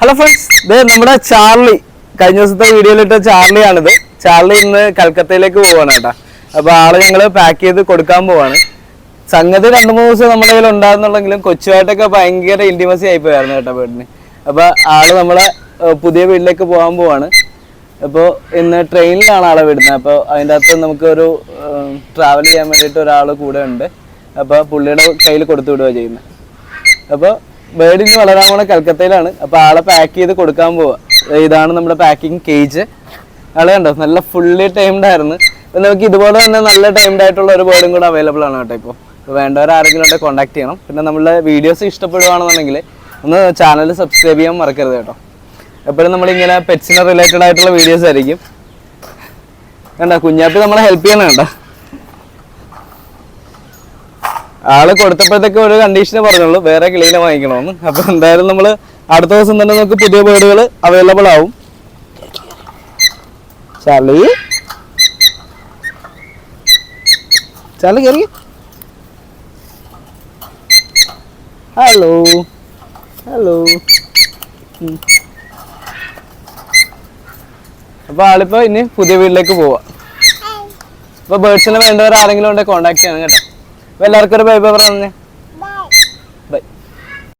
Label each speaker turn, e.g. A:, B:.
A: Hello friends, ഇത് നമ്മുടെ Charlie കഴിഞ്ഞ ദിവസത്തെ വീഡിയോയിലിട്ട ചാർലിയാണിത്. ചാർലി ഇന്ന് കൽക്കത്തയിലേക്ക് പോവാണ് കേട്ടോ. അപ്പൊ ആള് ഞങ്ങള് പാക്ക് ചെയ്ത് കൊടുക്കാൻ പോവാണ്. സംഗതി 2-3 ദിവസം നമ്മുടെ കയ്യിൽ ഉണ്ടാകുന്നുണ്ടെങ്കിലും കൊച്ചുമായിട്ടൊക്കെ ഭയങ്കര ഇന്റിമസി ആയിപ്പോയായിരുന്നു കേട്ടോ വീടിന്. അപ്പൊ ആള് നമ്മളെ പുതിയ വീട്ടിലേക്ക് പോകാൻ പോവാണ്. അപ്പോൾ ഇന്ന് ട്രെയിനിലാണ് ആളെ വിടുന്നത്. അപ്പോൾ അതിൻ്റെ അകത്ത് നമുക്കൊരു ട്രാവൽ ചെയ്യാൻ വേണ്ടിയിട്ട് ഒരാൾ കൂടെ ഉണ്ട്. അപ്പോൾ പുള്ളിയുടെ കയ്യിൽ കൊടുത്തു വിടുക ചെയ്യുന്നത്. അപ്പോൾ ബേഡിന് വളരാൻ പോണ കൽക്കത്തയിലാണ്. അപ്പോൾ ആളെ പാക്ക് ചെയ്ത് കൊടുക്കാൻ പോവുക. ഇതാണ് നമ്മുടെ പാക്കിംഗ് കേജ്. ആളെ കണ്ടോ, നല്ല ഫുള്ളി ടൈംഡ് ആയിരുന്നു. അപ്പോൾ നമുക്ക് ഇതുപോലെ തന്നെ നല്ല ടൈംഡ് ആയിട്ടുള്ള ഒരു ബേർഡും കൂടെ അവൈലബിൾ ആണ് കേട്ടോ. ഇപ്പോൾ വേണ്ടവരാരെങ്കിലും ഉണ്ടെങ്കിൽ കോൺടാക്ട് ചെയ്യണം. പിന്നെ നമ്മളുടെ വീഡിയോസ് ഇഷ്ടപ്പെടുകയാണെന്നുണ്ടെങ്കിൽ ഒന്ന് ചാനൽ സബ്സ്ക്രൈബ് ചെയ്യാൻ മറക്കരുത് കേട്ടോ. എപ്പോഴും നമ്മളിങ്ങനെ പെറ്റ്സിനെ റിലേറ്റഡ് ആയിട്ടുള്ള വീഡിയോസ് ആയിരിക്കും. കണ്ടോ, കുഞ്ഞാപ്പി നമ്മളെ ഹെൽപ്പ് ചെയ്യണം കേട്ടോ. ആള് കൊടുത്തപ്പോഴത്തേക്ക് ഒരു കണ്ടീഷനെ പറഞ്ഞുള്ളൂ, വേറെ കിളീനെ വാങ്ങിക്കണമെന്ന്. അപ്പൊ എന്തായാലും നമ്മൾ അടുത്ത ദിവസം തന്നെ നമുക്ക് പുതിയ ബേർഡുകൾ അവൈലബിൾ ആവും. ചാർലി ചാർലി കയറി. Hello hello. അപ്പൊ ആളിപ്പോ ഇനി പുതിയ വീട്ടിലേക്ക് പോവാ. അപ്പൊ ബേർഡ്സിനെ വേണ്ടവർ ആരെങ്കിലും ഉണ്ടെങ്കിൽ കോൺടാക്ട് ചെയ്യണം കേട്ടോ. അപ്പൊ എല്ലാവർക്കും ഒരു ബൈ ബൈ പറഞ്ഞേ.